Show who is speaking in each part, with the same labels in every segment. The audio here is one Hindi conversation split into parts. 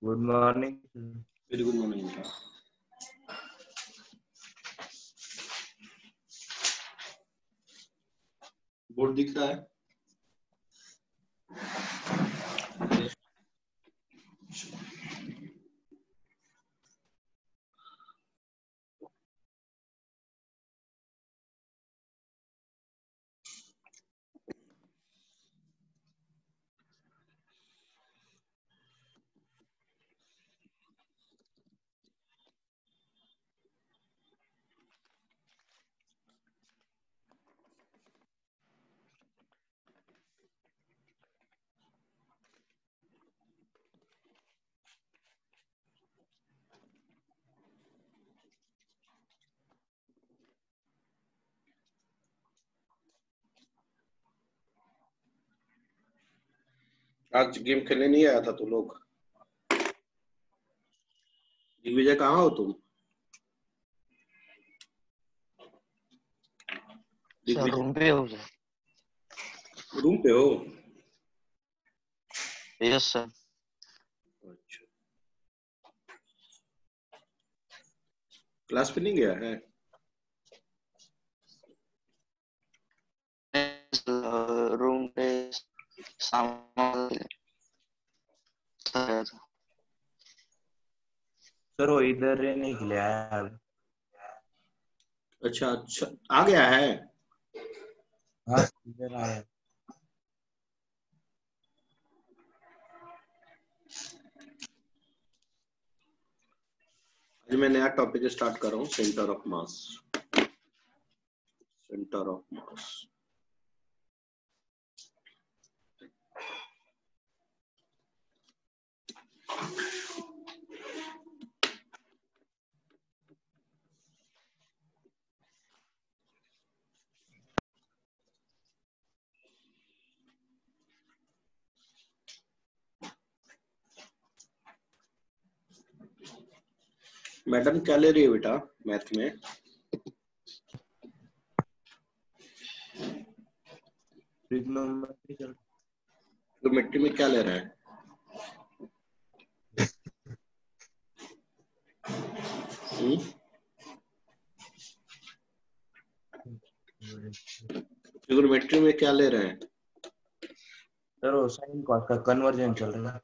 Speaker 1: Good morning.
Speaker 2: Very good morning बेटा। बोर्ड दिख रहा है? आज गेम खेलने नहीं आया था तू लोग? दिग्विजय कहाँ हो तुम?
Speaker 3: सर रूम पे हो सर?
Speaker 2: रूम पे हो?
Speaker 3: Yes sir.
Speaker 2: अच्छा, क्लास पे नहीं गया है?
Speaker 3: रूम पे सामान
Speaker 1: सर वो इधर रहने के लिए आया।
Speaker 2: अच्छा अच्छा, आ गया है?
Speaker 1: हाँ इधर आया।
Speaker 2: आज मैं नया टॉपिक स्टार्ट कर रहा हूँ, centre of mass. Centre of mass. Madam क्या ले रही है बेटा मैथ में? ट्रिग्नोमेट्री में क्या ले रहा है? ट्रिग्नोमेट्री में क्या ले रहे हैं?
Speaker 1: सर वो साइन कॉस का कन्वर्जन चल रहा है।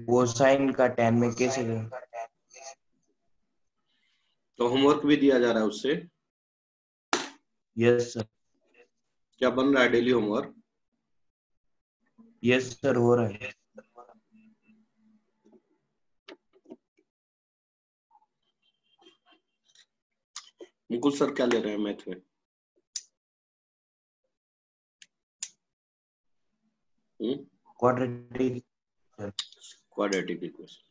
Speaker 1: वो साइन का tan में कैसे करें?
Speaker 2: तो होमवर्क भी दिया जा रहा है उससे?
Speaker 1: Yes sir.
Speaker 2: क्या बन रहा है डेली होमवर्क?
Speaker 1: यस सर हो रहा है।
Speaker 2: मुकुल सर क्या ले रहे हैं मैथ में?
Speaker 1: Quadratic
Speaker 2: quadratic equation.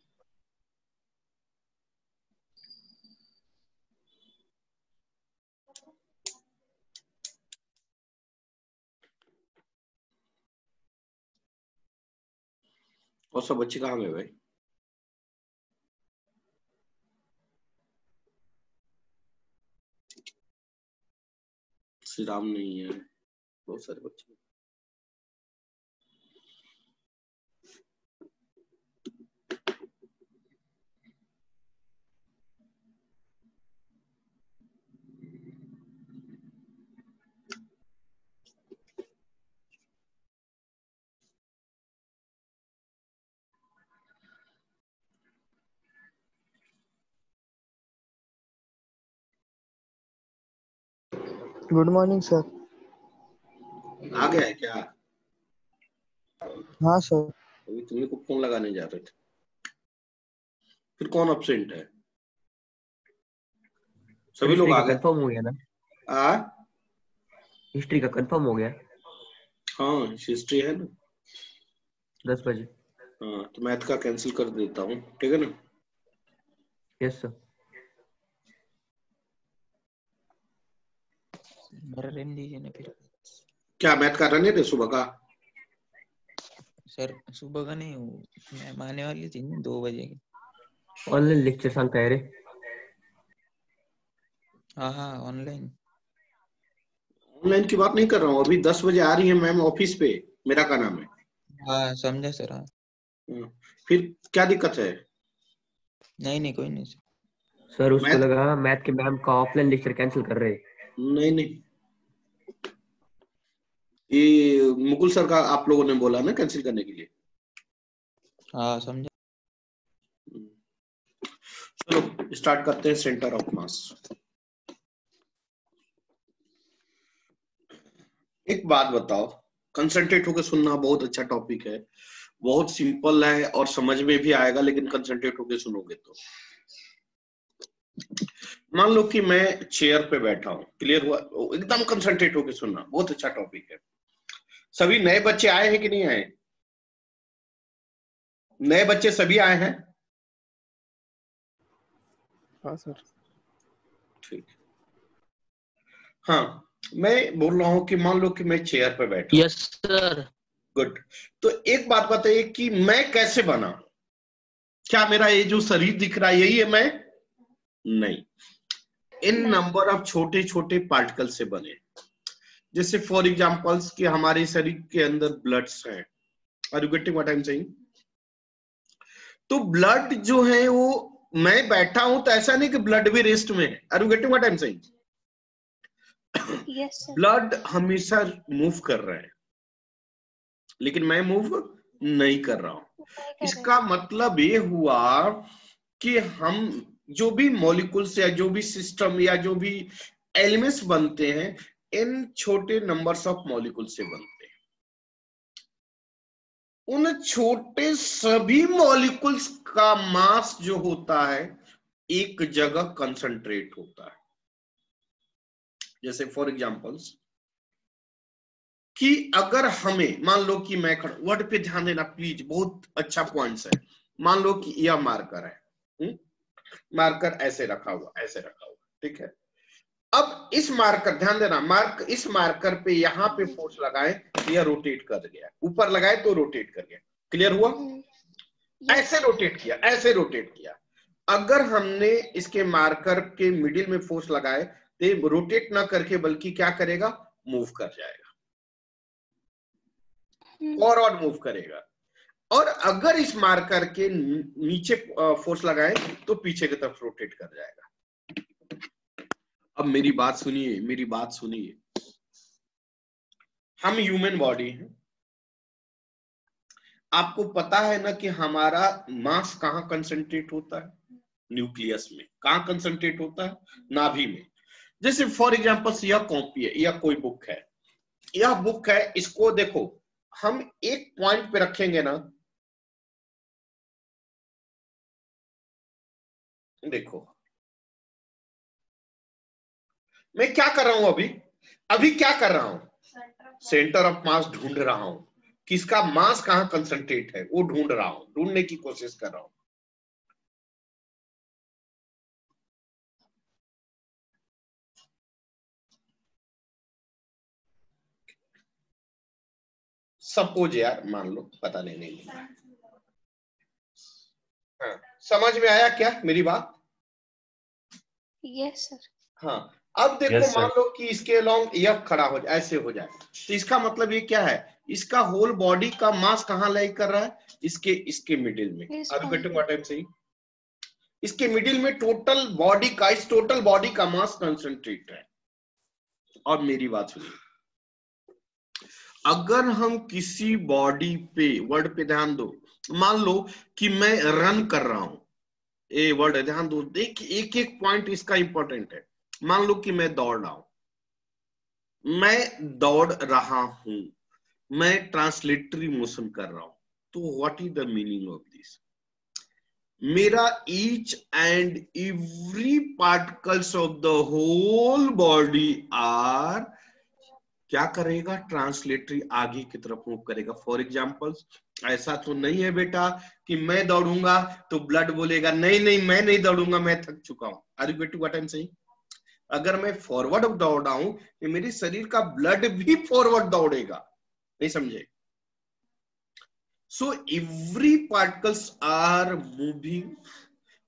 Speaker 2: और सब बच्चे कहाँ गए भाई? श्री राम नहीं है, बहुत सारे बच्चे।
Speaker 4: Good morning sir.
Speaker 2: आ गया है क्या?
Speaker 4: हाँ सर।
Speaker 2: अभी तुम्हें को फोन लगाने जा रहे थे, फिर कौन अब्सेंट है? सभी लोग आ गए।
Speaker 5: कंफर्म हो गया ना? हिस्ट्री का कंफर्म हो गया।
Speaker 2: हाँ हिस्ट्री है ना।
Speaker 5: 10 बजे।
Speaker 2: हाँ, तो मैथ का कैंसिल कर देता हूँ, ठीक है ना।
Speaker 5: Yes sir.
Speaker 6: मेरा रहने दीजिए ना फिर।
Speaker 2: क्या मैथ का रहने दे सुबह का?
Speaker 6: सर सुबह का नहीं, मैम आने वाली थी ना 2 बजे की।
Speaker 5: ऑनलाइन लेक्चर सांगताय रे?
Speaker 6: हाँ ऑनलाइन।
Speaker 2: ऑनलाइन की बात नहीं कर रहा हूँ, अभी 10 बजे आ रही है मैम ऑफिस पे, मेरा का नाम है।
Speaker 6: हाँ समझा सर। हाँ
Speaker 2: फिर क्या दिक्कत है?
Speaker 6: नहीं कोई नहीं सर।
Speaker 5: सर उसको
Speaker 2: मैथ
Speaker 5: लगा मैथ के मैम का ऑफलाइन लेक्चर कैंसिल कर रहे।
Speaker 2: नहीं, ये मुकुल सर का आप लोगों ने बोला ना कैंसिल करने के लिए।
Speaker 6: हाँ समझा।
Speaker 2: चलो स्टार्ट करते हैं सेंटर ऑफ मास। एक बात बताओ, कंसंट्रेट होकर सुनना, बहुत अच्छा टॉपिक है, बहुत सिंपल है और समझ में भी आएगा, लेकिन कंसंट्रेट होकर सुनोगे तो। मान लो कि मैं चेयर पे बैठा हूं, क्लियर हुआ? एकदम कंसंट्रेट होकर सुनना, बहुत अच्छा टॉपिक है। सभी नए बच्चे आए हैं कि नहीं आए? नए बच्चे सभी आए हैं?
Speaker 4: हाँ सर।
Speaker 2: ठीक। हाँ, मैं बोल रहा हूं कि मान लो कि मैं चेयर पे बैठा।
Speaker 3: Yes sir.
Speaker 2: गुड। तो एक बात बताइए कि मैं कैसे बना? क्या मेरा ये जो शरीर दिख रहा है यही है मैं? नहीं, इन नंबर ऑफ छोटे छोटे पार्टिकल से बने। जैसे फॉर एग्जांपल्स कि हमारे शरीर के अंदर ब्लड्स हैं। Are you getting what I am saying? तो ब्लड जो है वो, मैं बैठा हूं तो ऐसा नहीं कि ब्लड भी रेस्ट में है। Are you getting what I am saying?
Speaker 7: Yes sir.
Speaker 2: Blood हमेशा मूव कर रहा है, लेकिन मैं मूव नहीं कर रहा हूं। इसका मतलब ये हुआ कि हम जो भी मॉलिक्यूल्स या जो भी सिस्टम या जो भी एलिमेंट्स बनते हैं, इन छोटे नंबर्स ऑफ मॉलिक्यूल से बनते हैं। उन छोटे सभी मॉलिक्यूल्स का मास जो होता है एक जगह कंसंट्रेट होता है। जैसे फॉर एग्जांपल्स कि अगर हमें, मान लो कि मैं वर्ड पे ध्यान देना प्लीज, बहुत अच्छा पॉइंट्स है। मान लो कि यह मार्कर है, मार्कर ऐसे रखा हुआ, ऐसे रखा हुआ, ठीक है। अब इस मार्कर, ध्यान देना, इस मार्कर पे यहां पे फोर्स लगाए, यह रोटेट कर गया, ऊपर लगाए तो रोटेट कर गया। क्लियर हुआ? ऐसे रोटेट किया, ऐसे रोटेट किया। अगर हमने इसके मार्कर के मिडिल में फोर्स लगाए तो रोटेट ना करके बल्कि क्या करेगा, मूव कर जाएगा, फॉरवर्ड मूव करेगा। और अगर इस मार्कर के नीचे फोर्स लगाए तो पीछे की तरफ रोटेट कर जाएगा। अब मेरी बात सुनिए, मेरी बात सुनिए। हम ह्यूमन बॉडी हैं, आपको पता है ना कि हमारा मास कहां कंसंट्रेट होता है? न्यूक्लियस में। कहां कंसंट्रेट होता है? नाभि में। जैसे फॉर एग्जांपल यह कॉपी है या कोई बुक है, यह बुक है, इसको देखो, हम एक पॉइंट पे रखेंगे ना, देखो मैं क्या कर रहा हूं अभी क्या कर रहा हूं? सेंटर ऑफ मास ढूंढ रहा हूं, किसका मास कहां कंसंट्रेट है वो ढूंढ रहा हूं, ढूंढने की कोशिश कर रहा हूं। सपोज यार, मान लो, पता नहीं। हाँ, समझ में आया क्या मेरी बात?
Speaker 7: Yes sir.
Speaker 2: हाँ, अब देखो
Speaker 1: Yes, sir.
Speaker 2: मान लो कि इसके अलोंग यह खड़ा हो जाए, ऐसे हो जाए, तो इसका मतलब ये क्या है? इसका होल बॉडी का मास कहां लाई कर रहा है? इसके मिडिल में। Are you getting what I am saying? इसके मिडिल में टोटल बॉडी का, इस टोटल बॉडी का मास कंसंट्रेट है। और मेरी बात सुनिए, अगर हम किसी बॉडी पे, वर्ड पे ध्यान दो, मान लो कि मैं रन कर रहा हूं, ये वर्ड है, ध्यान दो, देख एक एक पॉइंट इसका इंपॉर्टेंट है। मान लो कि मैं दौड़ रहा हूं, मैं ट्रांसलेटरी मोशन कर रहा हूं, तो what is the meaning of this? मेरा each and every particles of the whole body are क्या करेगा, ट्रांसलेटरी आगे की तरफ मूव करेगा। फॉर एग्जाम्पल, ऐसा तो नहीं है बेटा कि मैं दौड़ूंगा तो ब्लड बोलेगा नहीं नहीं मैं नहीं दौड़ूंगा, मैं थक चुका हूं। Are you getting what I am saying? अगर मैं फॉरवर्ड दौड़ रहा हूं तो मेरे शरीर का ब्लड भी फॉरवर्ड दौड़ेगा। नहीं समझे? So every particles are moving,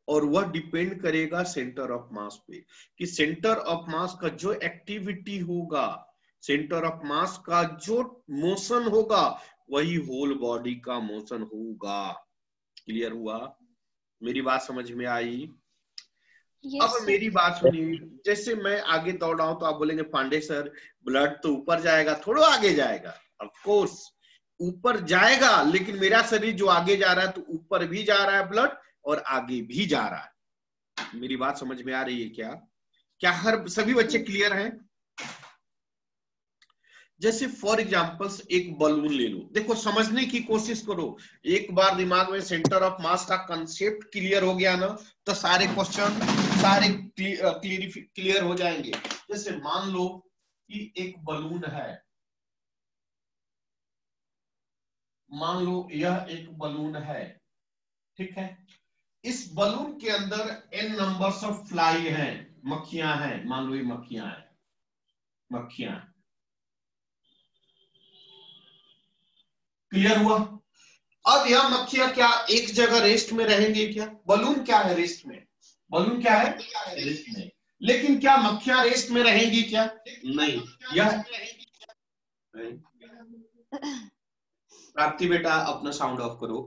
Speaker 2: और वह डिपेंड करेगा सेंटर ऑफ मास पे, कि सेंटर ऑफ मास का जो एक्टिविटी होगा, सेंटर ऑफ मास का जो मोशन होगा, वही होल बॉडी का मोशन होगा। क्लियर हुआ? मेरी बात समझ में आई?
Speaker 7: Yes,
Speaker 2: अब
Speaker 7: sir.
Speaker 2: मेरी बात सुनिए, जैसे मैं आगे दौड़ रहा हूं तो आप बोलेंगे पांडे सर ब्लड तो ऊपर जाएगा, थोड़ा आगे जाएगा। ऑफ कोर्स ऊपर जाएगा, लेकिन मेरा शरीर जो आगे जा रहा है तो ऊपर भी जा रहा है ब्लड और आगे भी जा रहा है। मेरी बात समझ में आ रही है क्या? क्या हर सभी बच्चे क्लियर हैं? जैसे फॉर एग्जाम्पल्स एक बलून ले लो, देखो समझने की कोशिश करो। एक बार दिमाग में सेंटर ऑफ मास का कंसेप्ट क्लियर हो गया ना, तो सारे क्वेश्चन सारे क्लियर हो जाएंगे। जैसे मान लो कि एक बलून है, मान लो यह एक बलून है, ठीक है। इस बलून के अंदर n नंबर्स ऑफ फ्लाई हैं, मक्खियां हैं। मान लो ये मक्खियां हैं, मक्खियां। क्लियर हुआ? अब यह मक्खियां क्या एक जगह रेस्ट में रहेंगी क्या? बलून क्या है रेस्ट में, बलून क्या है रेस्ट में। लेकिन क्या मक्खियां रेस्ट में रहेंगी क्या? नहीं। यह प्राप्ति बेटा अपना साउंड ऑफ करो।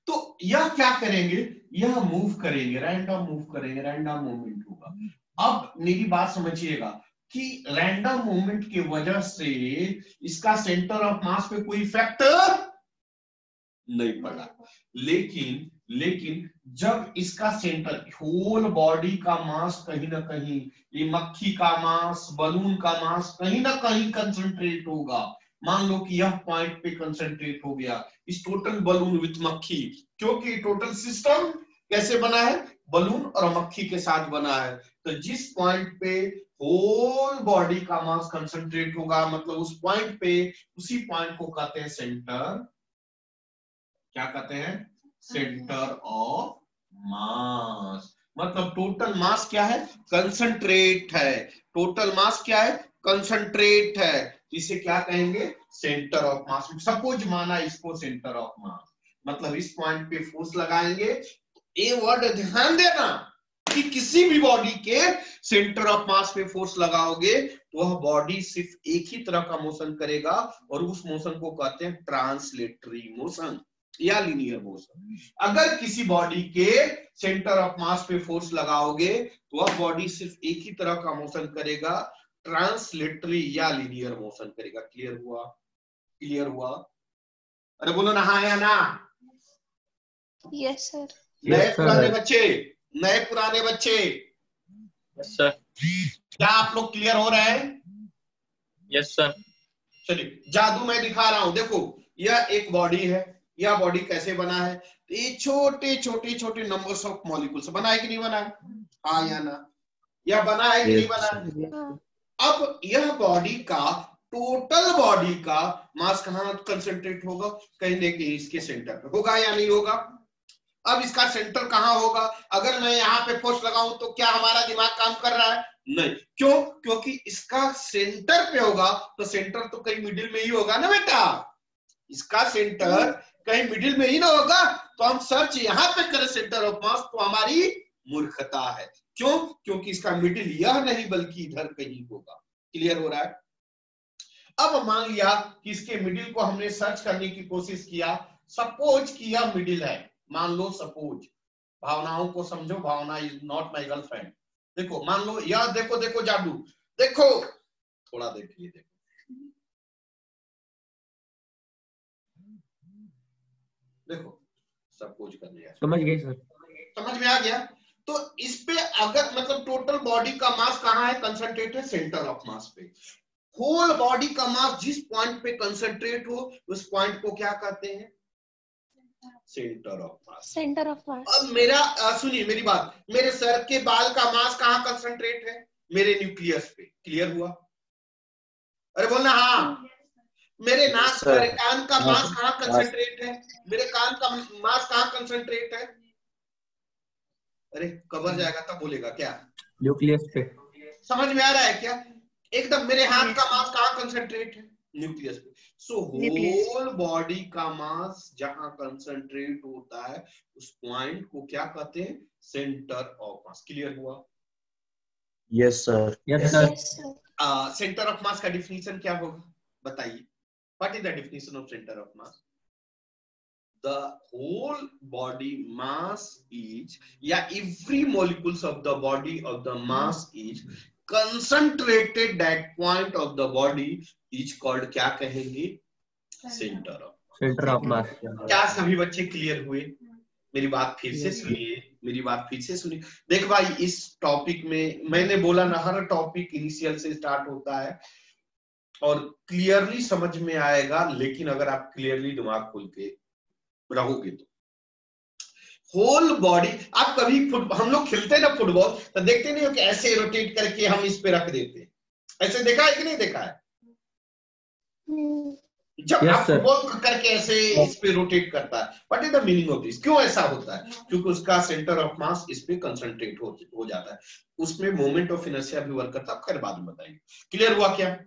Speaker 2: तो यह क्या करेंगे, यह मूव करेंगे, रैंडम मूव करेंगे, रैंडम मूवमेंट होगा। अब मेरी बात समझिएगा कि रैंडम मूवमेंट की वजह से इसका सेंटर ऑफ मास पे कोई इफेक्ट नहीं पड़ा। लेकिन जब इसका सेंटर, होल बॉडी का मास कहीं ना कहीं, ये मक्खी का मास, बलून का मास कहीं ना कहीं कंसंट्रेट होगा। मान लो कि यह पॉइंट पे कंसंट्रेट हो गया, इस टोटल बलून विथ मक्खी, क्योंकि टोटल सिस्टम कैसे बना है, बलून और मक्खी के साथ बना है। तो जिस पॉइंट पे होल बॉडी का मास कंसंट्रेट होगा, मतलब उस पॉइंट पे, उसी पॉइंट को कहते हैं सेंटर, क्या कहते हैं, सेंटर ऑफ मास। मतलब टोटल मास क्या है, कंसंट्रेट है। टोटल मास क्या है, कंसंट्रेट है। इसे क्या कहेंगे, सेंटर ऑफ मास। सपोज माना इसको सेंटर ऑफ मास, मतलब इस पॉइंट पे फोर्स लगाएंगे। ये वर्ड ध्यान देना कि किसी भी बॉडी के सेंटर ऑफ मास पे फोर्स लगाओगे तो वह बॉडी सिर्फ एक ही तरह का मोशन करेगा, और उस मोशन को कहते हैं ट्रांसलेटरी मोशन या लीनियर मोशन। अगर किसी बॉडी के सेंटर ऑफ मास पे फोर्स लगाओगे तो वह बॉडी सिर्फ एक ही तरह का मोशन करेगा, ट्रांसलेटरी या लीनियर मोशन करेगा। क्लियर हुआ? क्लियर हुआ? अरे बोलो ना हाँ या ना।
Speaker 7: Yes, sir.
Speaker 2: नए पुराने बच्चे, नए पुराने बच्चे,
Speaker 8: यस सर।
Speaker 2: क्या आप लोग क्लियर हो रहे हैं?
Speaker 8: Yes sir.
Speaker 2: चलिए जादू मैं दिखा रहा हूं। देखो यह एक बॉडी है, यह बॉडी कैसे बना है, तो ये छोटे छोटे छोटे नंबर्स ऑफ मॉलिक्यूल से बना है कि नहीं बना है, हाँ या ना? यह बना है कि नहीं बना है? अब यह बॉडी का, टोटल बॉडी का मास कहाँ कंसंट्रेट होगा, कहीं ना कहीं इसके सेंटर पे होगा या नहीं होगा? अब इसका सेंटर कहाँ होगा? अगर मैं यहाँ पे फोर्स लगाऊं तो क्या हमारा दिमाग काम कर रहा है? नहीं। क्यों? क्योंकि इसका सेंटर पे होगा, तो सेंटर तो कहीं मिडिल में ही होगा ना बेटा। इसका सेंटर कहीं मिडिल में ही ना होगा, तो हम सर्च यहाँ पे करें सेंटर ऑफ मास तो हमारी मूर्खता है। क्यों? क्योंकि इसका मिडिल यह नहीं बल्कि इधर कहीं होगा। क्लियर हो रहा है? अब मान लिया कि इसके मिडिल को हमने सर्च करने की कोशिश किया। सपोज कि यह मिडिल है, मान लो सपोज, भावनाओं को समझो, भावना इज नॉट माय गर्लफ्रेंड। देखो मान लो यह, देखो देखो जादू, देखो थोड़ा देखिए, देखो देखो सपोज कर लिया,
Speaker 5: समझ गए सर।
Speaker 2: समझ में आ गया? तो इस पे अगर मतलब टोटल बॉडी का मास कहाँ है, कंसंट्रेट है सेंटर ऑफ मास पे। होल बॉडी का मास जिस पॉइंट पे कंसंट्रेट हो उस पॉइंट को क्या कहते हैं, centre of mass.
Speaker 7: Centre of मास।
Speaker 2: अब मेरा सुनिए मेरी बात, मेरे सर के बाल का मास कहाँ कंसंट्रेट है, मेरे न्यूक्लियस पे। क्लियर हुआ? अरे बोलना हाँ। मेरे नाक
Speaker 1: सर।
Speaker 2: मेरे कान का
Speaker 1: हाँ,
Speaker 2: मास कहाँ कंसंट्रेट है? मेरे कान का मास कहाँ कंसंट्रेट है? अरे कवर जाएगा तब बोलेगा क्या?
Speaker 5: न्यूक्लियस पे।
Speaker 2: समझ में आ रहा है क्या? एकदम मेरे हाथ का मास कहाँ कंसंट्रेट है? न्यूक्लियस पे। सो होल बॉडी का मास जहां कंसंट्रेट होता है उस पॉइंट को क्या कहते हैं? Centre of mass. क्लियर हुआ?
Speaker 1: Yes sir.
Speaker 5: Yes sir.
Speaker 7: Yes, sir.
Speaker 2: Centre of मास का डिफिनीशन क्या होगा बताइए? What is the definition of centre of mass? The whole body mass is, या every molecules of the body of the mass is concentrated at point of the body is called, क्या कहेंगे? Centre of
Speaker 5: mass.
Speaker 2: क्या सभी बच्चे क्लियर हुए? मेरी बात फिर से सुनिए, मेरी बात फिर से सुनिए। देख भाई, इस टॉपिक में मैंने बोला ना, हर टॉपिक इनिशियल से स्टार्ट होता है और क्लियरली समझ में आएगा, लेकिन अगर आप क्लियरली दिमाग खोल के रहोगे तो। होल बॉडी, आप कभी हम लोग खेलते हैं ना फुटबॉल, तो देखते नहीं हो कि ऐसे रोटेट करके हम इस पे रख देते हैं? ऐसे देखा है कि नहीं देखा है? जब
Speaker 5: Yes,
Speaker 2: आप
Speaker 5: sir.
Speaker 2: फुटबॉल करके ऐसे इस पे रोटेट करता है, what is the meaning of this? क्यों ऐसा होता है? क्योंकि उसका सेंटर ऑफ मास इस पे कंसंट्रेट हो जाता है, उसमें मोमेंट ऑफ इनर्शिया भी वर्क करता है। खैर बाद में बताएंगे। क्लियर हुआ क्या?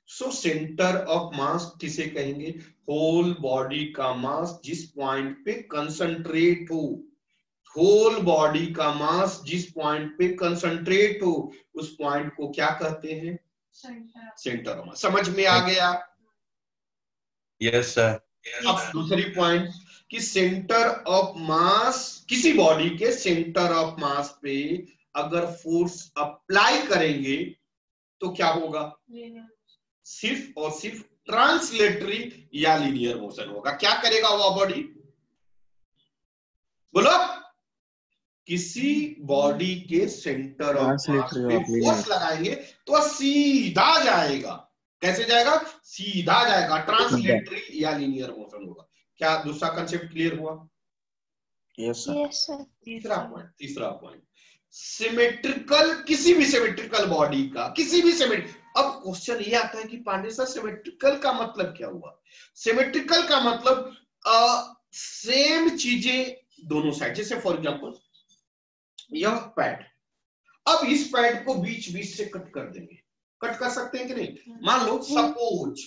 Speaker 2: सो सेंटर ऑफ मास किसे कहेंगे? होल बॉडी का मास जिस पॉइंट पे कंसंट्रेट हो, होल बॉडी का मास जिस पॉइंट पे कंसंट्रेट हो उस पॉइंट को क्या कहते हैं? Centre of mass. समझ में आ गया?
Speaker 1: Yes sir.
Speaker 2: अब दूसरी पॉइंट कि सेंटर ऑफ मास, किसी बॉडी के सेंटर ऑफ मास पे अगर फोर्स अप्लाई करेंगे तो क्या होगा? सिर्फ और सिर्फ ट्रांसलेटरी या लीनियर मोशन होगा। क्या करेगा वह बॉडी? बोलो। किसी बॉडी के सेंटर ऑफ मास पे फोर्स लगाएंगे तो सीधा जाएगा। कैसे जाएगा? सीधा जाएगा। ट्रांसलेटरी या लीनियर मोशन होगा। क्या दूसरा कंसेप्ट क्लियर हुआ?
Speaker 1: Yes sir.
Speaker 7: Yes, sir.
Speaker 2: तीसरा पॉइंट सिमेट्रिकल, किसी भी सिमेट्रिकल बॉडी का, किसी भी सिमेट्रिक। अब क्वेश्चन ये आता है कि पांडे सर सिमेट्रिकल का मतलब क्या हुआ? सिमेट्रिकल का मतलब सेम चीजें दोनों साइड। जैसे फॉर एग्जांपल यह पैड, अब इस पैड को बीच बीच से कट कर देंगे। कट कर सकते हैं कि नहीं? मान लो सपोज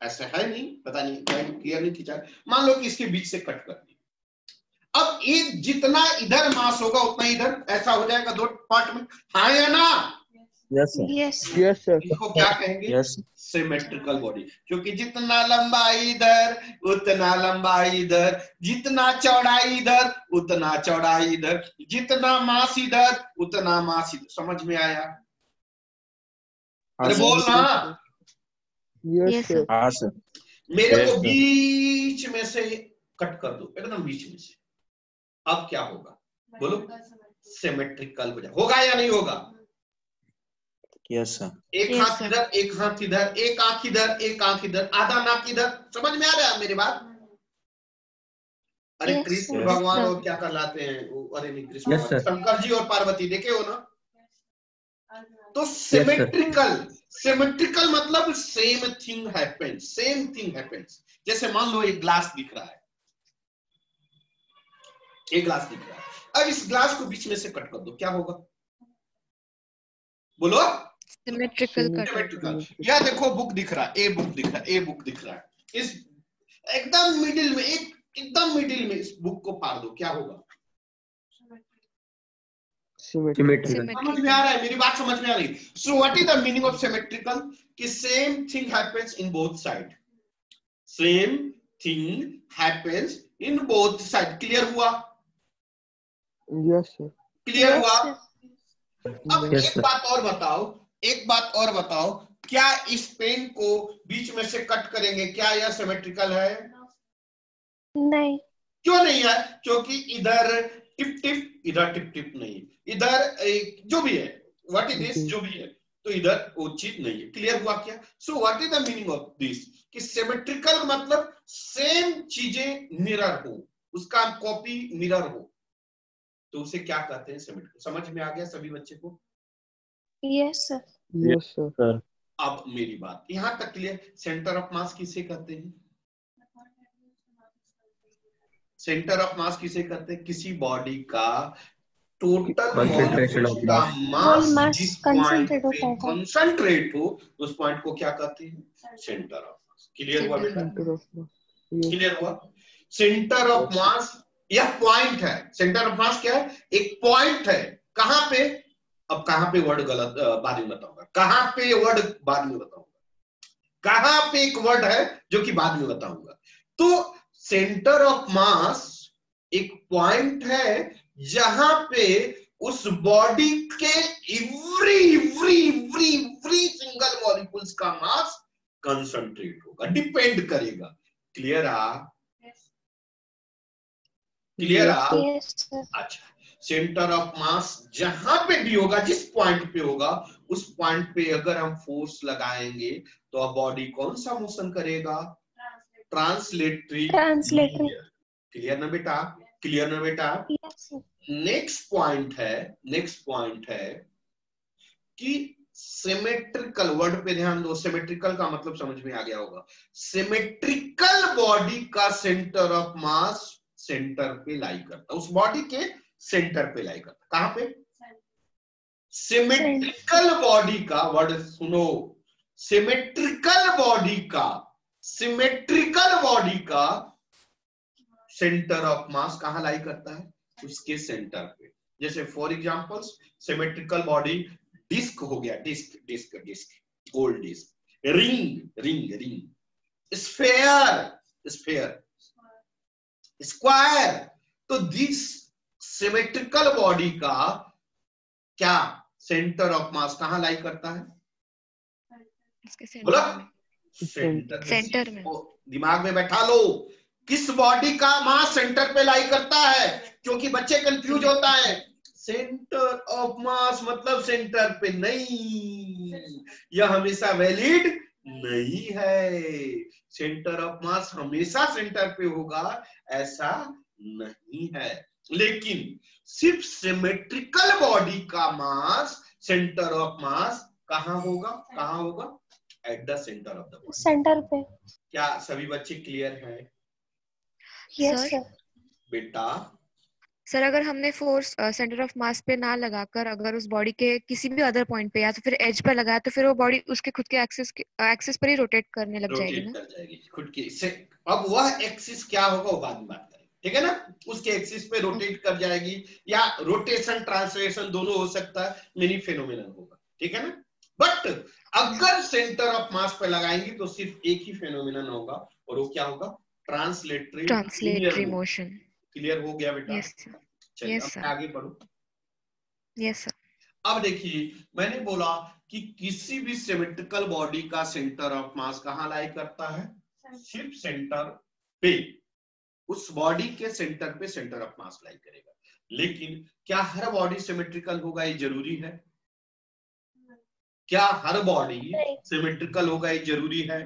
Speaker 2: ऐसा है नहीं, पता नहीं क्लियर नहीं खींचा, मान लो कि इसके बीच से कट कर दी। अब ये जितना इधर मास होगा उतना इधर ऐसा हो जाएगा दो पार्ट में। हाँ या ना?
Speaker 4: Yes sir.
Speaker 7: Yes.
Speaker 4: Yes sir.
Speaker 2: इसको क्या कहेंगे?
Speaker 1: यस।
Speaker 2: Symmetrical body. क्योंकि जितना लंबाई इधर उतना लंबाई इधर, जितना चौड़ाई इधर उतना चौड़ाई इधर, जितना मास इधर उतना मास इधर। समझ में आया? अरे बोल ना।
Speaker 4: Yes sir.
Speaker 1: हाँ सर।
Speaker 2: मेरे
Speaker 1: Yes,
Speaker 2: को
Speaker 1: sir.
Speaker 2: बीच में से कट कर दो, एकदम बीच में से। अब क्या होगा? बोलो। सिमेट्रिकल हो जाए, होगा या नहीं होगा?
Speaker 1: Yes sir.
Speaker 2: एक
Speaker 7: Yes,
Speaker 2: हाथ
Speaker 7: sir.
Speaker 2: इधर, एक हाथ इधर, एक आंख इधर, एक आंख इधर, आधा नाक इधर। समझ में आ रहा है मेरी बात? अरे
Speaker 7: Yes,
Speaker 2: कृष्ण
Speaker 7: sir.
Speaker 2: भगवान
Speaker 7: Yes,
Speaker 2: और
Speaker 7: sir.
Speaker 2: क्या कहलाते हैं वो? अरे नहीं, कृष्ण
Speaker 5: Yes,
Speaker 2: भगवान,
Speaker 5: sir.
Speaker 2: शंकर जी और पार्वती देखे हो ना? तो सिमेट्रिकल मतलब same thing happens, same thing happens. जैसे मान लो एक ग्लास दिख रहा है, एक ग्लास दिख रहा है। अब इस ग्लास को बीच में से कट कर दो, क्या होगा? बोलो।
Speaker 7: Symmetrical cut.
Speaker 2: सिमेट्रिकल। या देखो बुक दिख रहा है, ए बुक दिख रहा है, ए बुक दिख रहा है। इस एकदम मिडिल में, एकदम मिडिल में इस बुक को फाड़ दो, क्या होगा?
Speaker 5: सिमेट्रिकल।
Speaker 2: समझ में आ रहा है? मेरी बात समझ में आ रही? So what is the meaning of symmetrical? कि same thing happens in both side, same thing happens in both side. Clear हुआ?
Speaker 4: Yes sir.
Speaker 2: क्लियर
Speaker 7: Yes,
Speaker 2: हुआ?
Speaker 7: sir.
Speaker 2: अब
Speaker 5: Yes,
Speaker 2: एक
Speaker 5: sir.
Speaker 2: बात और बताओ, एक बात और बताओ, क्या इस पेन को बीच में से कट करेंगे, क्या यह सिमेट्रिकल है?
Speaker 7: नहीं.
Speaker 2: क्यों नहीं है? क्योंकि इधर टिप टिप, इधर टिप टिप नहीं, इधर जो भी है, व्हाट इज दिस, जो भी है, तो इधर वो चीज नहीं है। क्लियर हुआ क्या? सो what is the meaning of this? कि सिमेट्रिकल मतलब सेम चीजें मिरर हो, उसका कॉपी मिरर हो, तो उसे क्या कहते हैं? सिमेट्रिकल। समझ में आ गया सभी बच्चे को?
Speaker 7: Yes, sir.
Speaker 4: Yes, sir.
Speaker 1: Sir
Speaker 2: अब मेरी बात यहां तक क्लियर। सेंटर ऑफ मास किसे कहते हैं? सेंटर ऑफ मास किसे कहते हैं? किसी बॉडी का टोटल
Speaker 5: Concentration of
Speaker 2: का
Speaker 5: mass.
Speaker 2: मास
Speaker 7: मास
Speaker 2: जिस पॉइंट
Speaker 7: concentrate
Speaker 2: पे
Speaker 7: होता है।
Speaker 2: कंसंट्रेट हो उस पॉइंट को क्या कहते हैं? Centre of mass. क्लियर हुआ बेटा?
Speaker 4: Center of mass. Yes.
Speaker 2: Clear हुआ? सेंटर ऑफ मास यह पॉइंट है। सेंटर ऑफ मास क्या है? एक पॉइंट है। कहां पे? अब कहां पे वर्ड गलत बाद में बताऊंगा। कहां पे वर्ड बाद में बताऊंगा। कहां पे एक वर्ड है जो कि बाद में बताऊंगा। तो सेंटर ऑफ मास एक पॉइंट है जहां पे उस बॉडी के एवरी सिंगल मॉलिक्यूल्स का मास कंसंट्रेट होगा, डिपेंड करेगा। क्लियर आ? क्लियर आ?
Speaker 7: Yes, sir.
Speaker 2: अच्छा, सेंटर ऑफ मास जहां पे भी होगा, जिस पॉइंट पे होगा, उस पॉइंट पे अगर हम फोर्स लगाएंगे तो बॉडी कौन सा मोशन करेगा? ट्रांसलेटरी।
Speaker 7: Translatory.
Speaker 2: क्लियर ना बेटा? क्लियर ना बेटा?
Speaker 7: Yes, sir.
Speaker 2: नेक्स्ट पॉइंट है कि सिमेट्रिकल। वर्ड पे ध्यान दो। सिमेट्रिकल का मतलब समझ में आ गया होगा। सिमेट्रिकल बॉडी का सेंटर ऑफ मास सेंटर पे लाई करता, उस बॉडी के सेंटर पे लाई करता। कहां पे? सिमेट्रिकल बॉडी का, वर्ड सुनो, सिमेट्रिकल बॉडी का सेंटर ऑफ मास कहां लाई करता है? उसके सेंटर पे। जैसे for examples symmetrical body disc हो गया, डिस्क गोल डिस्क, रिंग, स्फेयर, स्क्वायर। तो दिस सिमेट्रिकल बॉडी का क्या सेंटर ऑफ मास कहां लाई करता है?
Speaker 7: इसके
Speaker 2: बोला
Speaker 7: सेंटर में।
Speaker 2: दिमाग में बैठा लो। किस बॉडी का मास सेंटर पे लाई करता है? क्योंकि बच्चे कंफ्यूज होता है। सेंटर ऑफ मास मतलब सेंटर पे नहीं, यह हमेशा वैलिड नहीं है। सेंटर ऑफ मास हमेशा सेंटर पे होगा ऐसा नहीं है। लेकिन सिर्फ सिमेट्रिकल बॉडी का मास, सेंटर ऑफ मास कहां होगा? At the centre of the body,
Speaker 7: centre पे।
Speaker 2: क्या सभी बच्चे क्लियर है?
Speaker 7: Yes, sir.
Speaker 2: बेटा
Speaker 9: सर अगर हमने फोर्स सेंटर ऑफ मास पे ना लगाकर अगर उस बॉडी के किसी भी अदर पॉइंट पे या तो फिर एज पर लगाया तो फिर वो बॉडी उसके खुद के एक्सिस पर ही रोटेट करने लग जाएगी ना?
Speaker 2: रोटेट कर जाएगी खुद की से। अब वह एक्सिस क्या होगा वो बाद में बात करेंगे, ठीक है ना? उसके एक्सिस पे रोटेट कर जाएगी, या रोटेशन ट्रांसलेशन दोनों हो सकता है, मिनी फेनोमेनन होगा, ठीक है ना? बट अगर सेंटर ऑफ मास पे लगाएंगे तो सिर्फ एक ही फेनोमेनन होगा, और वो क्या होगा?
Speaker 9: Translatory motion.
Speaker 2: क्लियर हो गया बेटा?
Speaker 9: Yes sir.
Speaker 2: चलिए
Speaker 9: Yes,
Speaker 2: अब
Speaker 9: sir.
Speaker 2: आगे बढ़ो।
Speaker 9: Yes sir.
Speaker 2: अब देखिए, मैंने बोला कि किसी भी सिमेट्रिकल बॉडी का सेंटर ऑफ मास कहां लाई करता है? सिर्फ सेंटर पे, उस बॉडी के सेंटर पे सेंटर ऑफ मास लाई करेगा। लेकिन क्या हर बॉडी सिमेट्रिकल होगा ये जरूरी है? क्या हर बॉडी सिमेट्रिकल होगा ये जरूरी है?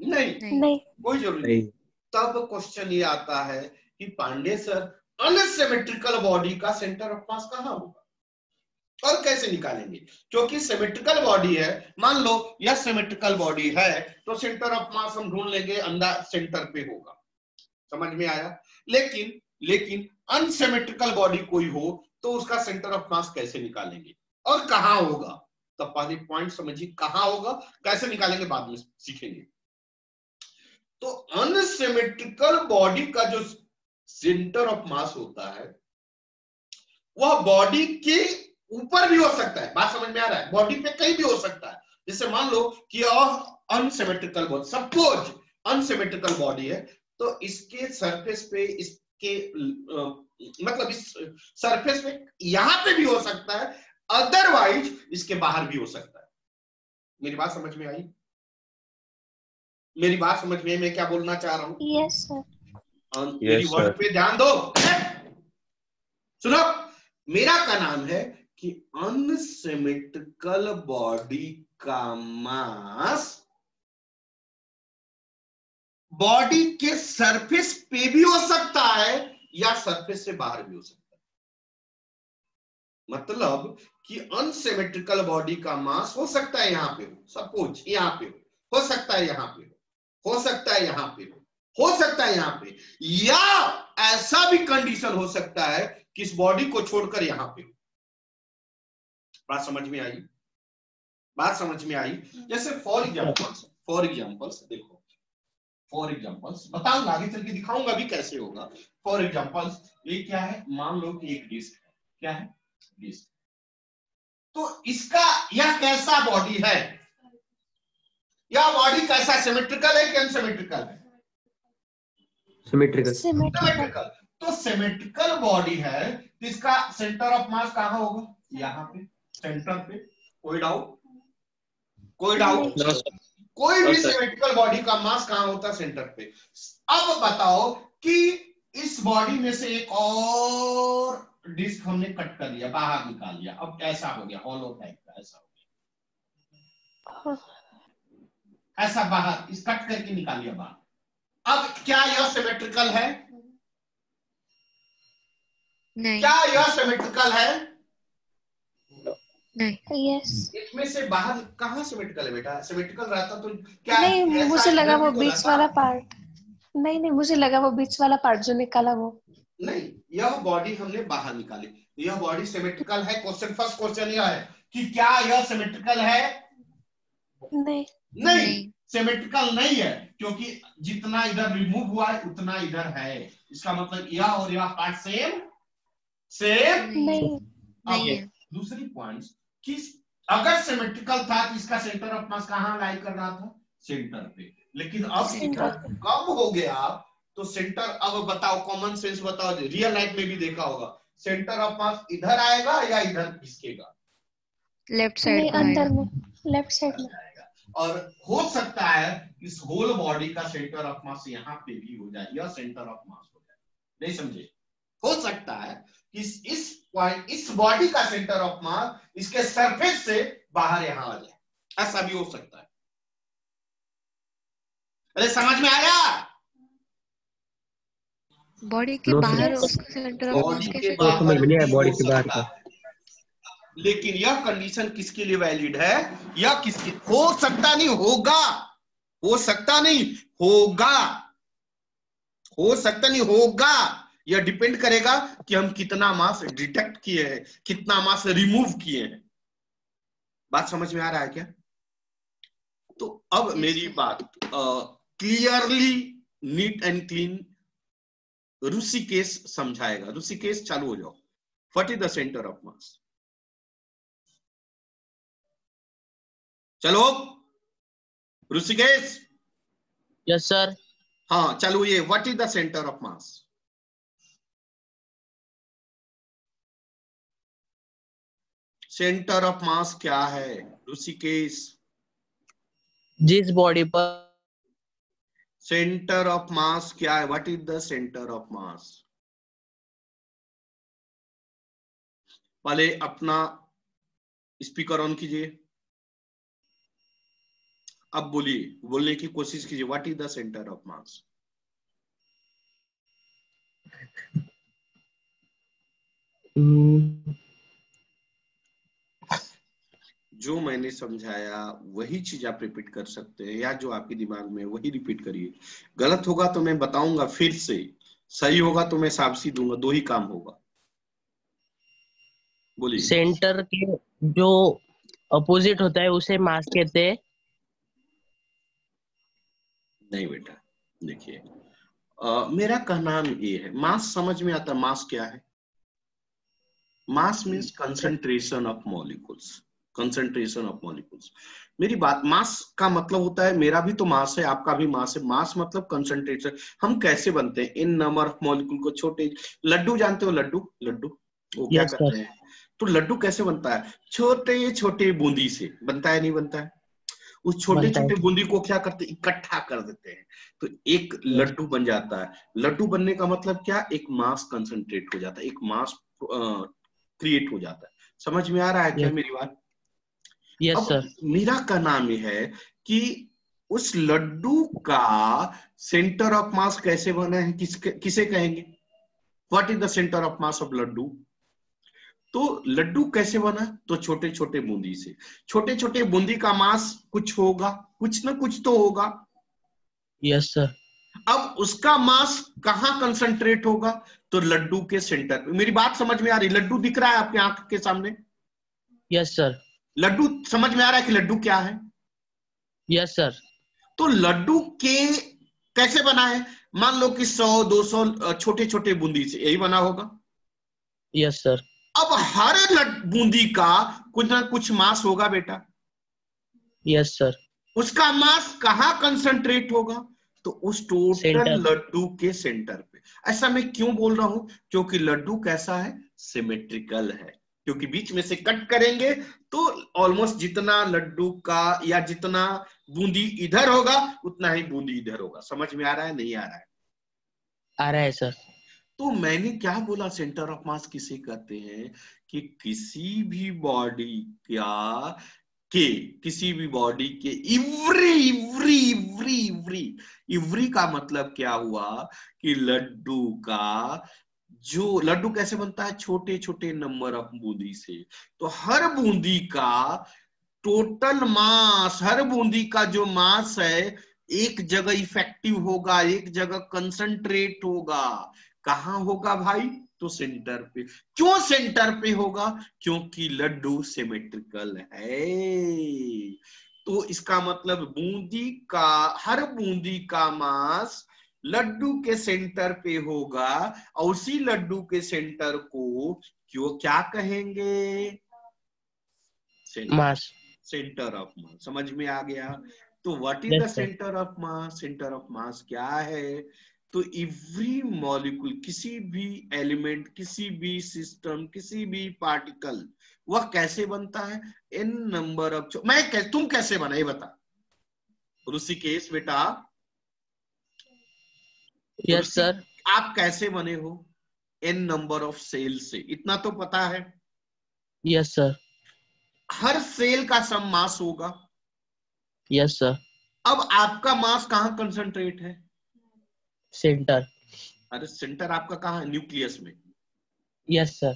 Speaker 2: नहीं, कोई जरूरी नहीं। तब क्वेश्चन ये आता है कि पांडे सर अनसिमेट्रिकल बॉडी का सेंटर ऑफ मास कहां होगा और कैसे निकालेंगे? क्योंकि सिमेट्रिकल बॉडी है, मान लो यह सिमेट्रिकल बॉडी है तो सेंटर ऑफ मास हम ढूंढ लेंगे अंदर सेंटर पे होगा, समझ में आया? लेकिन अनसिमेट्रिकल बॉडी कोई हो तो उसका सेंटर ऑफ मास कैसे निकालेंगे और कहां होगा? तो पहले पॉइंट समझिए, कहां होगा, कैसे निकालेंगे बाद में सीखेंगे। तो अनसिमेट्रिकल बॉडी का जो सेंटर ऑफ मास होता है वह बॉडी के ऊपर भी हो सकता है, बात समझ में आ रहा है? बॉडी पे कहीं भी हो सकता है। जैसे मान लो कि unsymmetrical body, suppose unsymmetrical body है तो इसके सरफेस पे, इसके मतलब इस सरफेस पे यहां पे भी हो सकता है, अदरवाइज इसके बाहर भी हो सकता है। मेरी बात समझ में आई? मेरी बात समझ में, मैं क्या बोलना चाह रहा हूं?
Speaker 7: Yes sir.
Speaker 2: मेरी वर्ड पे ध्यान दो, सुनो। मेरा का नाम है कि अनसिमेट्रिकल बॉडी का मास बॉडी के सरफेस पे भी हो सकता है या सरफेस से बाहर भी हो सकता है। मतलब कि अनसिमेट्रिकल बॉडी का मास हो सकता है यहाँ पे हो, सपोज यहाँ पे हो सकता है यहाँ पे हो सकता है यहाँ पे हो सकता है यहाँ पे, या ऐसा भी कंडीशन हो सकता है कि इस बॉडी को छोड़कर यहाँ पे। बात समझ में आई? बात समझ में आई? जैसे फॉर एग्जांपल्स देखो, फॉर एग्जांपल्स बताऊंगा, आगे चल के दिखाऊंगा भी कैसे होगा। फॉर एग्जांपल्स ये क्या है, मान लो कि एक डिस्क है, क्या है, डिस्क। तो इसका यह कैसा बॉडी है, यह बॉडी कैसा, सिमेट्रिकल है कि अनसिमेट्रिकल है? सिमेट्रिकल। तो सिमेट्रिकल बॉडी है, तो इसका सेंटर ऑफ मास कहां होगा, यहाँ पे सेंटर पे। कोई डाउट? कोई डाउट? कोई भी सिमेट्रिकल बॉडी का मास कहां होता है, सेंटर पे। अब बताओ कि इस बॉडी में से एक और डिस्क हमने कट कर लिया, बाहर निकाल लिया, अब कैसा हो गया, हॉलो टाइप का ऐसा हो गया, ऐसा बाहर, इस कट करके निकाल लिया बाहर। अब क्या यह सिमेट्रिकल है?
Speaker 9: नहीं।
Speaker 2: क्या यह सिमेट्रिकल है?
Speaker 9: नहीं।
Speaker 10: यस।
Speaker 2: इसमें से बाहर कहाँ सिमेट्रिकल है बेटा? सिमेट्रिकल रहता तो क्या?
Speaker 10: नहीं, मुझे लगा वो बीच वाला पार्ट। नहीं, मुझे लगा वो बीच वाला पार्ट जो निकाला वो।
Speaker 2: नहीं, यह बॉडी हमने बाहर निकाली, यह बॉडी सिमेट्रिकल है। क्वेश्चन, फर्स्ट क्वेश्चन यह है कि क्या यह सिमेट्रिकल है? नहीं, सिमेट्रिकल नहीं है, क्योंकि जितना इधर रिमूव हुआ है उतना इधर है। इसका मतलब यह और यह पार्ट सेम
Speaker 9: नहीं है।
Speaker 2: दूसरी पॉइंट कि अगर सिमेट्रिकल था तो इसका सेंटर ऑफ मास कहाँ लाई कर रहा था, सेंटर पे। लेकिन अब इधर कम हो गया तो सेंटर, अब बताओ, कॉमन सेंस बताओ, रियल लाइफ में भी देखा होगा, सेंटर ऑफ मास इधर आएगा या इधर खिसकेगा?
Speaker 9: लेफ्ट साइड
Speaker 10: अंदर में, लेफ्ट साइड में।
Speaker 2: और हो सकता है इस होल बॉडी का सेंटर ऑफ मास यहाँ पे भी हो जाए, या सेंटर ऑफ मास हो जाए। नहीं समझे? हो सकता है कि इस पॉइंट, इस बॉडी का सेंटर ऑफ मास इसके सरफेस से बाहर यहां आ जाए, ऐसा भी हो सकता है। अरे समझ में आया?
Speaker 9: बॉडी के बाहर उसका सेंटर ऑफ मास कैसे?
Speaker 5: बॉडी के बाहर का।
Speaker 2: लेकिन यह कंडीशन किसके लिए वैलिड है, या किसके? हो सकता नहीं होगा, हो सकता नहीं होगा, हो सकता नहीं होगा। यह डिपेंड करेगा कि हम कितना मास डिटेक्ट किए हैं, कितना मास रिमूव किए हैं। बात समझ में आ रहा है क्या? तो अब मेरी बात clearly, neat and clean Rishikesh समझाएगा। ऋषिकेश चालू हो जाओ। What is the centre of mass? चलो ऋषिकेश।
Speaker 11: Yes sir.
Speaker 2: हाँ चलो, ये what is the centre of mass? Centre of mass क्या है ऋषिकेश?
Speaker 11: जिस बॉडी पर
Speaker 2: सेंटर ऑफ मास क्या है? What is the centre of मास? पहले अपना स्पीकर ऑन कीजिए, अब बोलिए, बोलने की कोशिश कीजिए। What is the centre of मास? जो मैंने समझाया वही चीज आप रिपीट कर सकते हैं, या जो आपके दिमाग में वही रिपीट करिए। गलत होगा तो मैं बताऊंगा फिर से, सही होगा तो मैं शाबाशी दूंगा। दो ही काम होगा। बोलिए।
Speaker 11: सेंटर के जो अपोजिट होता है उसे मास कहते हैं।
Speaker 2: नहीं बेटा, देखिए मेरा कहना ये है, मास समझ में आता है। मास क्या है? Mass means concentration of molecules, concentration of molecules. मेरी बात, मास का मतलब होता है, मेरा भी तो मास है, आपका भी मास है। मास मतलब कंसंट्रेशन। हम कैसे बनते हैं? इन नंबर ऑफ मॉलिक्यूल को छोटे, लड्डू जानते हो? लड्डू, लड्डू वो क्या करते हैं? तो लड्डू कैसे बनता है? छोटे छोटे बूंदी से बनता है, नहीं बनता है? उस छोटे छोटे बूंदी को क्या करते हैं? इकट्ठा कर देते हैं, तो एक लड्डू बन जाता है। लड्डू बनने का मतलब क्या? एक मास कंसंट्रेट हो जाता है, एक मास क्रिएट हो जाता है। समझ में आ रहा है क्या मेरी बात?
Speaker 11: Yes sir.
Speaker 2: मेरा कहना यह है कि उस लड्डू का सेंटर ऑफ मास कैसे बना है, किसे कहेंगे? What is the centre of mass of laddu? तो लड्डू कैसे बना? तो छोटे छोटे बूंदी से। छोटे छोटे बूंदी का मास कुछ होगा, कुछ ना कुछ तो होगा।
Speaker 11: Yes sir.
Speaker 2: अब उसका मास कहाँ कंसंट्रेट होगा? तो लड्डू के सेंटर पे। मेरी बात समझ में आ रही? लड्डू दिख रहा है आपके आंख के सामने?
Speaker 11: Yes sir.
Speaker 2: लड्डू समझ में आ रहा है कि लड्डू क्या है?
Speaker 11: Yes sir.
Speaker 2: तो लड्डू के कैसे बना है? मान लो कि 100-200 छोटे छोटे बूंदी से यही बना होगा।
Speaker 11: Yes sir.
Speaker 2: अब हर बूंदी का कुछ ना कुछ मास होगा बेटा।
Speaker 11: Yes sir.
Speaker 2: उसका मास कहाँ कंसंट्रेट होगा? तो उस टोटल
Speaker 11: सेंटर।
Speaker 2: लड्डू के सेंटर पे। ऐसा मैं क्यों बोल रहा हूं? क्योंकि लड्डू कैसा है? सिमेट्रिकल है। क्योंकि बीच में से कट करेंगे तो ऑलमोस्ट जितना लड्डू का या जितना बूंदी इधर होगा उतना ही बूंदी इधर होगा। समझ में आ रहा है? नहीं आ रहा है?
Speaker 11: आ रहा है सर।
Speaker 2: तो मैंने क्या बोला? सेंटर ऑफ मास किसे कहते हैं? कि किसी भी बॉडी किसी भी बॉडी के इवरी का मतलब क्या हुआ? कि लड्डू का जो लड्डू कैसे बनता है? छोटे छोटे नंबर ऑफ बूंदी से। तो हर बूंदी का टोटल मास, हर बूंदी का जो मास है एक जगह इफेक्टिव होगा, एक जगह कंसंट्रेट होगा। कहां होगा भाई? तो सेंटर पे। क्यों सेंटर पे होगा? क्योंकि लड्डू सिमेट्रिकल है। तो इसका मतलब हर बूंदी का मास लड्डू के सेंटर पे होगा और उसी लड्डू के सेंटर को क्या कहेंगे?
Speaker 11: मास।
Speaker 2: Centre of mass. समझ में आ गया? तो what is the centre of mass? Centre of mass क्या है? तो एवरी मॉलिक्यूल, किसी भी एलिमेंट, किसी भी सिस्टम, किसी भी पार्टिकल, वह कैसे बनता है? n number of. तुम कैसे बना ये बता ऋषिकेश बेटा।
Speaker 11: Yes sir.
Speaker 2: आप कैसे बने हो? n नंबर ऑफ सेल से। इतना तो पता है?
Speaker 11: Yes sir.
Speaker 2: हर सेल का सम मास होगा।
Speaker 11: Yes sir.
Speaker 2: अब आपका मास कहां कंसंट्रेट है?
Speaker 11: सेंटर।
Speaker 2: अरे सेंटर आपका कहां है? न्यूक्लियस में।
Speaker 11: Yes sir.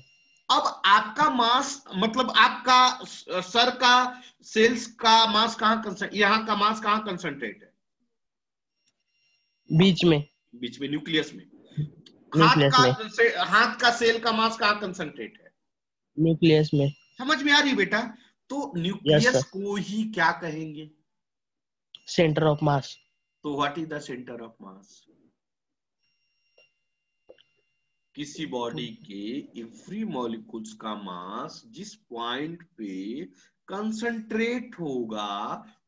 Speaker 2: अब आपका मास मतलब आपका सर का सेल्स का मास यहाँ का मास कहां कंसंट्रेट है?
Speaker 11: बीच में।
Speaker 2: बीच में, न्यूक्लियस में।
Speaker 11: न्यूक्लियस में।
Speaker 2: हाथ का सेल का मास कहां कंसंट्रेट है?
Speaker 11: न्यूक्लियस में।
Speaker 2: समझ में आ रही बेटा? तो न्यूक्लियस को ही क्या कहेंगे?
Speaker 11: Centre of mass.
Speaker 2: तो what is the centre of mass? किसी बॉडी के एवरी मॉलिक्यूल्स का मास जिस पॉइंट पे कंसंट्रेट होगा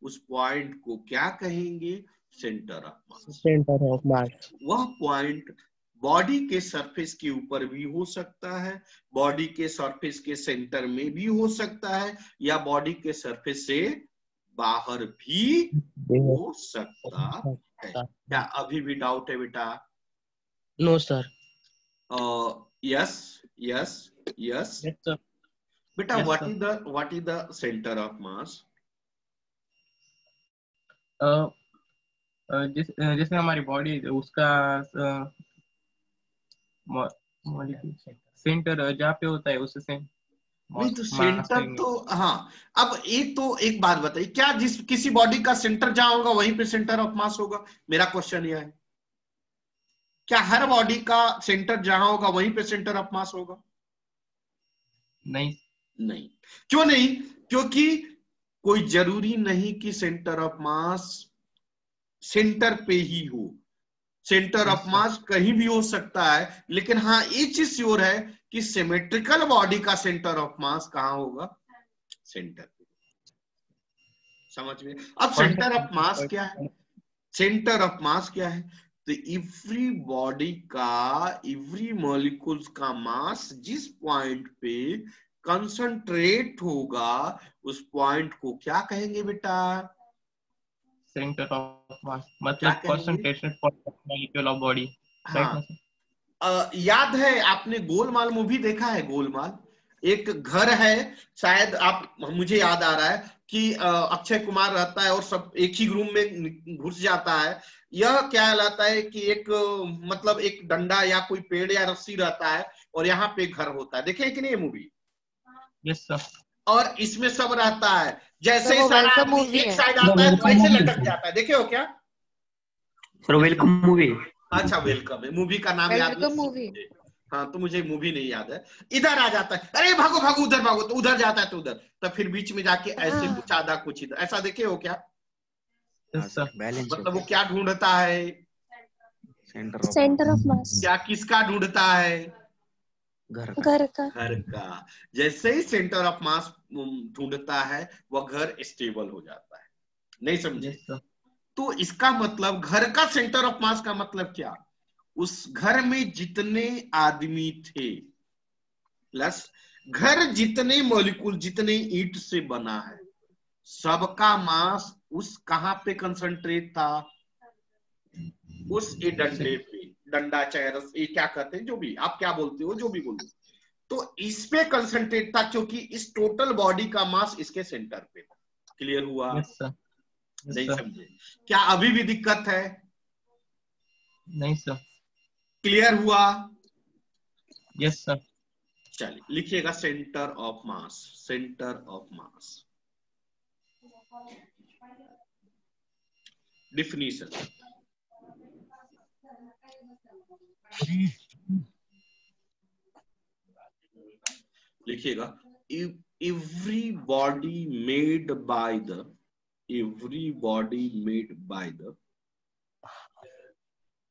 Speaker 2: उस पॉइंट को क्या कहेंगे? Centre of mass.
Speaker 11: Centre of मास।
Speaker 2: वह पॉइंट बॉडी के सरफेस के ऊपर भी हो सकता है, बॉडी के सरफेस के सेंटर में भी हो सकता है, या बॉडी के सरफेस से बाहर भी हो सकता है। क्या अभी भी डाउट है बेटा?
Speaker 11: No sir.
Speaker 2: Yes yes yes बेटा। What is the centre of mass?
Speaker 5: जैसे हमारी बॉडी उसका सेंटर जहाँ पे होता है उससे
Speaker 2: नहीं तो सेंटर तो हाँ। अब एक बात बताइए, क्या किसी बॉडी का सेंटर जहां होगा वहीं पे सेंटर ऑफ मास होगा? मेरा क्वेश्चन यह है, क्या हर बॉडी का सेंटर जहां होगा वहीं पे सेंटर ऑफ मास होगा?
Speaker 5: नहीं।
Speaker 2: नहीं। क्यों नहीं? क्योंकि कोई जरूरी नहीं कि सेंटर ऑफ मास सेंटर पे ही हो। सेंटर ऑफ मास कहीं भी हो सकता है, लेकिन हाँ ये चीज श्योर है कि सिमेट्रिकल बॉडी का सेंटर ऑफ मास कहां होगा? सेंटर पे। समझ में? अब सेंटर ऑफ मास क्या है? सेंटर ऑफ मास क्या है? तो एवरी बॉडी का, एवरी मॉलिक्यूल्स का मास जिस पॉइंट पे कंसंट्रेट होगा उस पॉइंट को क्या कहेंगे बेटा?
Speaker 5: सेंटर ऑफ मास मतलब कंसंट्रेशन मॉलिक्यूल ऑफ बॉडी।
Speaker 2: हाँ। याद है आपने गोलमाल मूवी देखा है? गोलमाल एक घर है शायद, मुझे याद आ रहा है कि अक्षय कुमार रहता है और सब एक ही रूम में घुस जाता है। यह क्या कहलाता है कि एक मतलब एक डंडा या कोई पेड़ या रस्सी रहता है और यहाँ पे घर होता है। देखे कि नहीं ये मूवी?
Speaker 5: Yes sir.
Speaker 2: और इसमें सब रहता है। जैसे
Speaker 9: तो
Speaker 2: ही
Speaker 9: वो
Speaker 2: सारा
Speaker 9: welcome
Speaker 2: आदमी
Speaker 9: movie
Speaker 2: एक
Speaker 9: है।
Speaker 2: साइड आता है तो ऐसे लटक जाता है, देखे हो क्या?
Speaker 12: Sir welcome movie.
Speaker 2: अच्छा वेलकम है, मूवी का नाम याद
Speaker 9: वेलकम
Speaker 2: नहीं
Speaker 9: मूवी।
Speaker 2: मुझे। हाँ तो मुझे मूवी नहीं याद है। इधर आ जाता है, अरे भागो भागो उधर भागो, तो उधर जाता है तो उधर, तो फिर बीच में जाके ऐसे
Speaker 9: हाँ।
Speaker 2: कुछ आधा कुछ इधर, ऐसा देखे हो क्या?
Speaker 5: Yes sir.
Speaker 2: मतलब वो क्या ढूंढता है?
Speaker 10: Centre of mass.
Speaker 2: क्या किसका ढूंढता है?
Speaker 10: घर का।
Speaker 2: घर का। जैसे ही सेंटर ऑफ मास ढूंढता है वह घर स्टेबल हो जाता है। नहीं समझे?
Speaker 5: Yes sir.
Speaker 2: तो इसका मतलब घर का सेंटर ऑफ मास का मतलब क्या? उस घर में जितने आदमी थे प्लस घर जितने मॉलिक्यूल, जितने ईंट से बना है, सबका मास उस कहां पे कंसंट्रेट था? उस डंडे पे, डंडा चाहे रस, ये क्या कहते हैं, जो भी आप क्या बोलते हो, जो भी बोलो, तो इस पे कंसंट्रेट था क्योंकि इस टोटल बॉडी का मास इसके सेंटर पे था। क्लियर हुआ?
Speaker 5: Yes sir.
Speaker 2: नहीं समझे? क्या अभी भी दिक्कत है?
Speaker 5: नहीं सर।
Speaker 2: क्लियर हुआ?
Speaker 5: Yes sir.
Speaker 2: चलिए लिखिएगा centre of mass. Centre of mass definition. लिखिएगा every body made by the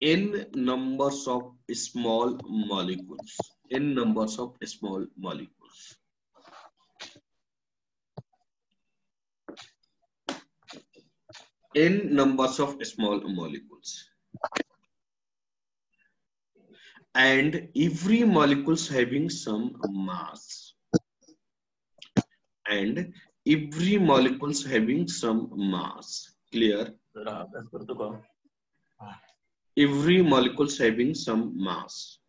Speaker 2: n numbers of small molecules, n numbers of small molecules, n numbers of small molecules, and every molecules having some mass, and every molecules having some mass. Clear? Every molecules having some mass.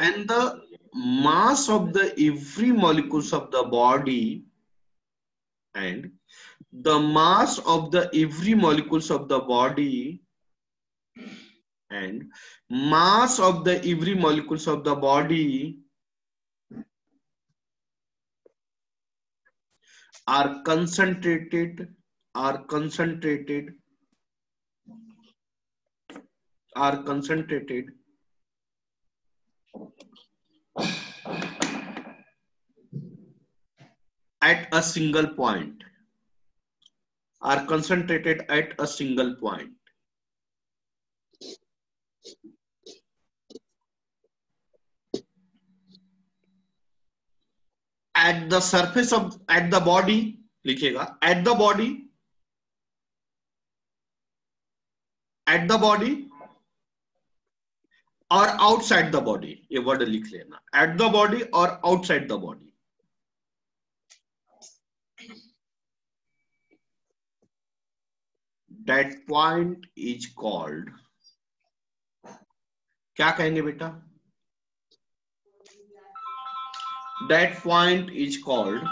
Speaker 2: And the mass of the every molecules of the body, and the mass of the every molecules of the body, and mass of the every molecules of the body are concentrated at a single point, are concentrated at a single point. At the surface of, at the body, लिखिएगा at the body, at the body or outside the body, ये वर्ड लिख लेना, at the body or outside the body. That point is called, क्या कहेंगे बेटा? That point is called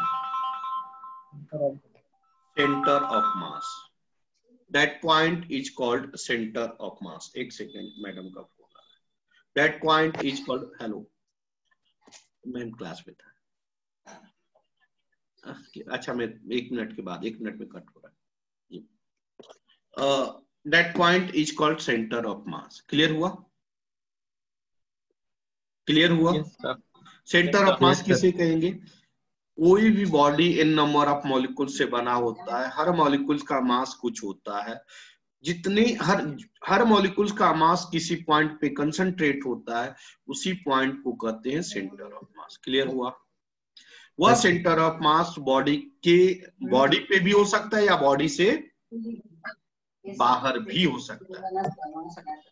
Speaker 2: center of mass. That point is called center of mass. एक सेकेंड, मैडम का फोन आ रहा है. That point is called, hello ma'am class में था. अच्छा मैं 1 मिनट के बाद, 1 मिनट में कट हो रहा है. That point is called center of mass. Clear हुआ? क्लियर हुआ? सेंटर ऑफ मास किसे कहेंगे? कोई भी body in number of molecule से बना होता है, हर मॉलिक्यूल का मास कुछ होता है, जितने हर मॉलिक्यूल का मास किसी पॉइंट पे कंसंट्रेट होता है, उसी पॉइंट को कहते हैं सेंटर ऑफ मास. क्लियर हुआ? वह सेंटर ऑफ मास बॉडी पे भी हो सकता है या बॉडी से बाहर भी हो सकता है.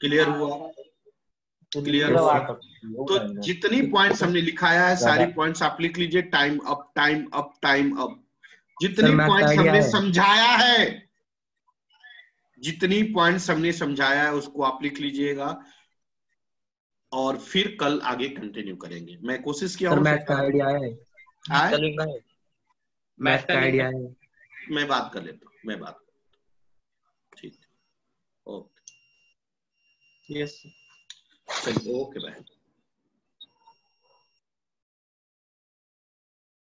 Speaker 2: क्लियर हुआ? क्लियर हुआ? तो जितनी पॉइंट्स हमने लिखाया है सारी पॉइंट्स आप लिख लीजिए. Time up, time up, time up. जितनी पॉइंट्स हमने समझाया है, जितनी पॉइंट्स हमने समझाया है उसको आप लिख लीजिएगा और फिर कल आगे कंटिन्यू करेंगे. मैं कोशिश किया हूँ. मैथ का आइडिया है? मैथ का आइडिया है? मैं बात कर लेता हूँ, मैं बात कर लेता हूँ. ठीक, ओके.
Speaker 5: यस.
Speaker 2: चलिए ओके बाय।